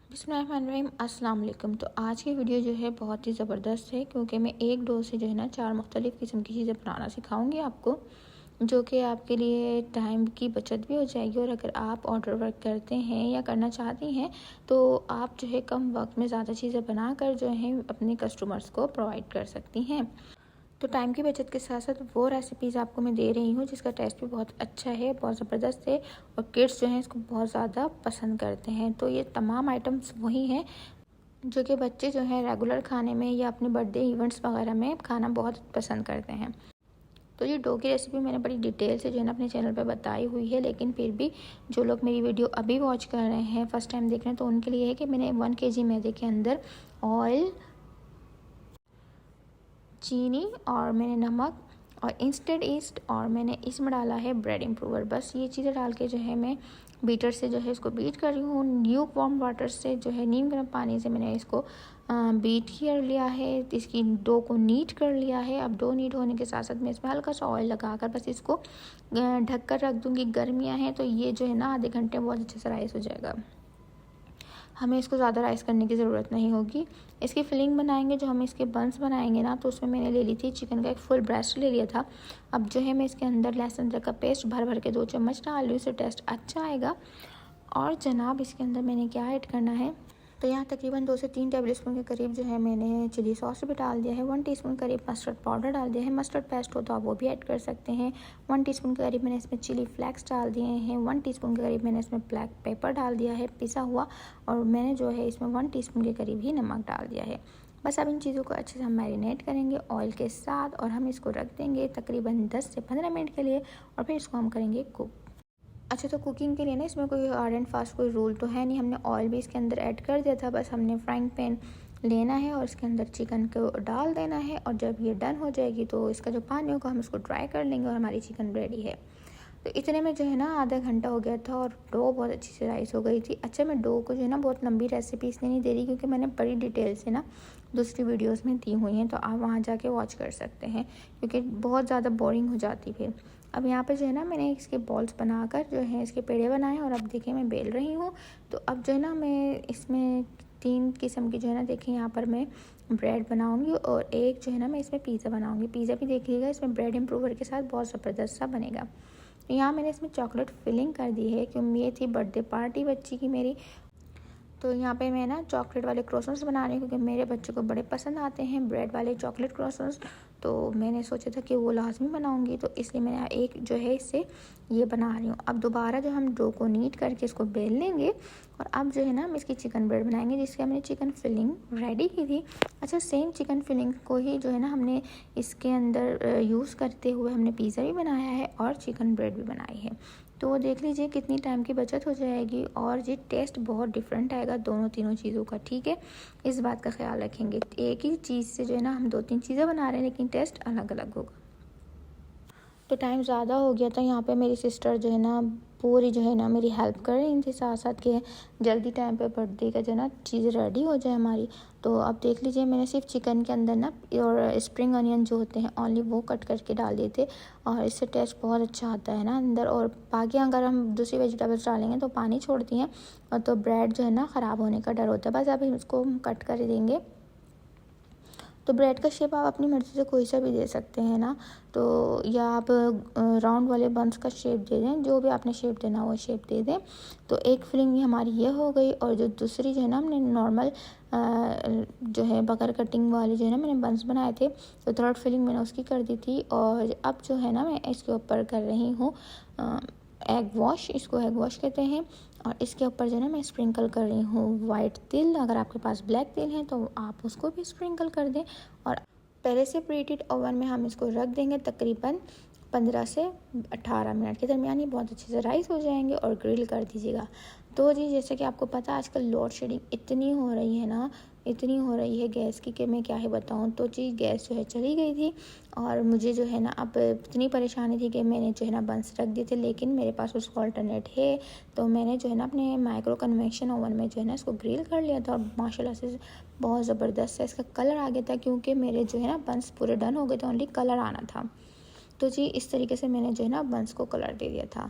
बिस्मिल्लाहिर्रहमानिर्रहीम। अस्सलाम वालेकुम। तो आज की वीडियो जो है बहुत ही ज़बरदस्त है, क्योंकि मैं एक डो से जो है ना 4 मुख्तलिफ़ किस्म की चीज़ें बनाना सिखाऊंगी आपको, जो कि आपके लिए टाइम की बचत भी हो जाएगी। और अगर आप ऑर्डर वर्क करते हैं या करना चाहती हैं तो आप जो है कम वक्त में ज़्यादा चीज़ें बनाकर जो है अपने कस्टमर्स को प्रोवाइड कर सकती हैं। तो टाइम की बचत के साथ साथ वो रेसिपीज़ आपको मैं दे रही हूँ जिसका टेस्ट भी बहुत अच्छा है, बहुत ज़बरदस्त है, और किड्स जो हैं इसको बहुत ज़्यादा पसंद करते हैं। तो ये तमाम आइटम्स वही हैं जो कि बच्चे जो हैं रेगुलर खाने में या अपने बर्थडे इवेंट्स वगैरह में खाना बहुत पसंद करते हैं। तो ये डो की रेसिपी मैंने बड़ी डिटेल से जो है ना अपने चैनल पर बताई हुई है, लेकिन फिर भी जो लोग मेरी वीडियो अभी वॉच कर रहे हैं, फर्स्ट टाइम देख रहे हैं, तो उनके लिए है कि मैंने 1 kg मैदे के अंदर ऑयल, चीनी और मैंने नमक और इंस्टेंट ईस्ट और मैंने इसमें डाला है ब्रेड इम्प्रूवर। बस ये चीज़ें डाल के जो है मैं बीटर से जो है इसको बीट कर रही हूँ। न्यू वार्म वाटर से जो है नीम गर्म पानी से मैंने इसको बीट कर लिया है, इसकी डो को नीट कर लिया है। अब डो नीट होने के साथ साथ मैं इसमें हल्का सा ऑयल लगाकर बस इसको ढक कर रख दूँगी। गर्मियाँ हैं तो ये जो है ना आधे घंटे में बहुत अच्छे से राइस हो जाएगा। हमें इसको ज़्यादा राइस करने की ज़रूरत नहीं होगी। इसकी फिलिंग बनाएंगे, जो हम इसके बंस बनाएंगे ना, तो उसमें मैंने ले ली थी चिकन का एक फुल ब्रेस्ट ले लिया था। अब जो है मैं इसके अंदर लहसुन अदरक का पेस्ट भर भर के 2 चम्मच डाल रही हूँ, इससे टेस्ट अच्छा आएगा। और जनाब इसके अंदर मैंने क्या ऐड करना है, तो यहाँ तकरीबन 2 से 3 टेबल स्पून के करीब जो है मैंने चिली सॉस भी डाल दिया है। 1 टीस्पून करीब मस्टर्ड पाउडर डाल दिया है। मस्टर्ड पेस्ट हो तो आप वो भी ऐड कर सकते हैं। 1 टीस्पून के करीब मैंने इसमें चिली फ्लेक्स डाल दिए हैं। 1 टीस्पून के करीब मैंने इसमें ब्लैक पेपर डाल दिया है पिसा हुआ, और मैंने जो है इसमें 1 टीस्पून के करीब ही नमक डाल दिया है। बस अब इन चीज़ों को अच्छे से हम मैरिनेट करेंगे ऑयल के साथ, और हम इसको रख देंगे तकरीबन 10 से 15 मिनट के लिए, और फिर इसको हम करेंगे कुक। अच्छा, तो कुकिंग के लिए ना इसमें कोई हार्ड एंड फास्ट कोई रूल तो है नहीं। हमने ऑयल भी इसके अंदर ऐड कर दिया था। बस हमने फ्राइंग पैन लेना है और इसके अंदर चिकन को डाल देना है, और जब ये डन हो जाएगी तो इसका जो पानी होगा हम इसको ड्राई कर लेंगे और हमारी चिकन रेडी है। तो इतने में जो है ना आधा घंटा हो गया था और डो बहुत अच्छी से राइस हो गई थी। अच्छा, मैं डो को जो है ना बहुत लंबी रेसिपी इसलिए नहीं दे रही क्योंकि मैंने बड़ी डिटेल से ना दूसरी वीडियोस में दी हुई हैं, तो आप वहाँ जाके वॉच कर सकते हैं, क्योंकि बहुत ज़्यादा बोरिंग हो जाती फिर। अब यहाँ पे जो है ना मैंने इसके बॉल्स बनाकर जो है इसके पेड़े बनाए, और अब देखिए मैं बेल रही हूँ। तो अब जो है ना मैं इसमें 3 किस्म की जो है ना देखिए यहाँ पर मैं ब्रेड बनाऊंगी, और एक जो है ना मैं इसमें पिज़्ज़ा बनाऊंगी। पिज़्ज़ा भी देखिएगा इसमें ब्रेड इम्प्रूवर के साथ बहुत ज़बरदस्त सा बनेगा। तो यहाँ मैंने इसमें चॉकलेट फिलिंग कर दी है क्योंकि ये थी बर्थडे पार्टी बच्ची की मेरी। तो यहाँ पे मैं ना चॉकलेट वाले क्रोसन्स बना रही हूँ क्योंकि मेरे बच्चे को बड़े पसंद आते हैं ब्रेड वाले चॉकलेट क्रोसन्स। तो मैंने सोचा था कि वो लाजमी बनाऊँगी, तो इसलिए मैं एक जो है इससे ये बना रही हूँ। अब दोबारा जो हम डो को नीट करके इसको बेल लेंगे, और अब जो है ना हम इसकी चिकन ब्रेड बनाएंगे जिसके हमने चिकन फिलिंग रेडी की थी। अच्छा, सेम चिकन फिलिंग को ही जो है ना हमने इसके अंदर यूज़ करते हुए हमने पिज़्ज़ा भी बनाया है और चिकन ब्रेड भी बनाई है। तो देख लीजिए कितनी टाइम की बचत हो जाएगी, और ये टेस्ट बहुत डिफरेंट आएगा दोनों तीनों चीज़ों का। ठीक है, इस बात का ख्याल रखेंगे। एक ही चीज़ से जो है ना हम 2-3 चीज़ें बना रहे हैं लेकिन टेस्ट अलग अलग होगा। तो टाइम ज़्यादा हो गया था, यहाँ पे मेरी सिस्टर जो है ना पूरी जो है ना मेरी हेल्प कर रही थी साथ साथ के जल्दी टाइम पे बर्थडे का जो है ना चीज़ रेडी हो जाए हमारी। तो अब देख लीजिए मैंने सिर्फ चिकन के अंदर ना और स्प्रिंग अनियन जो होते हैं ओनली वो कट करके डाल दिए थे, और इससे टेस्ट बहुत अच्छा आता है ना अंदर। और बाकी अगर हम दूसरी वेजिटेबल्स डालेंगे तो पानी छोड़ती हैं, और तो ब्रेड जो है ना ख़राब होने का डर होता है। बस अभी इसको हम कट कर देंगे। तो ब्रेड का शेप आप अपनी मर्ज़ी से कोई सा भी दे सकते हैं ना, तो या आप राउंड वाले बंस का शेप दे दें, जो भी आपने शेप देना वो शेप दे दें। तो एक फिलिंग हमारी ये हो गई, और जो दूसरी जो है ना हमने नॉर्मल जो है बगर कटिंग वाली जो है ना मैंने बंस बनाए थे, तो थर्ड फिलिंग मैंने उसकी कर दी थी। और अब जो है ना मैं इसके ऊपर कर रही हूँ एग वॉश, इसको एग वॉश कहते हैं, और इसके ऊपर जो है ना मैं स्प्रिंकल कर रही हूँ वाइट तिल। अगर आपके पास ब्लैक तिल है तो आप उसको भी स्प्रिंकल कर दें, और पहले से प्रीहीटेड ओवन में हम इसको रख देंगे तकरीबन 15 से 18 मिनट के दरमियान। ये बहुत अच्छे से राइस हो जाएंगे, और ग्रिल कर दीजिएगा। तो जी जैसे कि आपको पता है आजकल लोड शेडिंग इतनी हो रही है ना, इतनी हो रही है गैस की कि मैं क्या ही बताऊं। तो जी गैस जो है चली गई थी, और मुझे जो है ना अब इतनी परेशानी थी कि मैंने जो है ना बंस रख दिए थे, लेकिन मेरे पास उसका अल्टरनेट है। तो मैंने जो है ना अपने माइक्रो कन्वेक्शन ओवन में जो है ना इसको ग्रिल कर लिया था, और माशाल्लाह से बहुत ज़बरदस्त से इसका कलर आ गया था, क्योंकि मेरे जो है ना बंस पूरे डन हो गए थे, ओनली कलर आना था। तो जी इस तरीके से मैंने जो है ना बंस को कलर दे दिया था।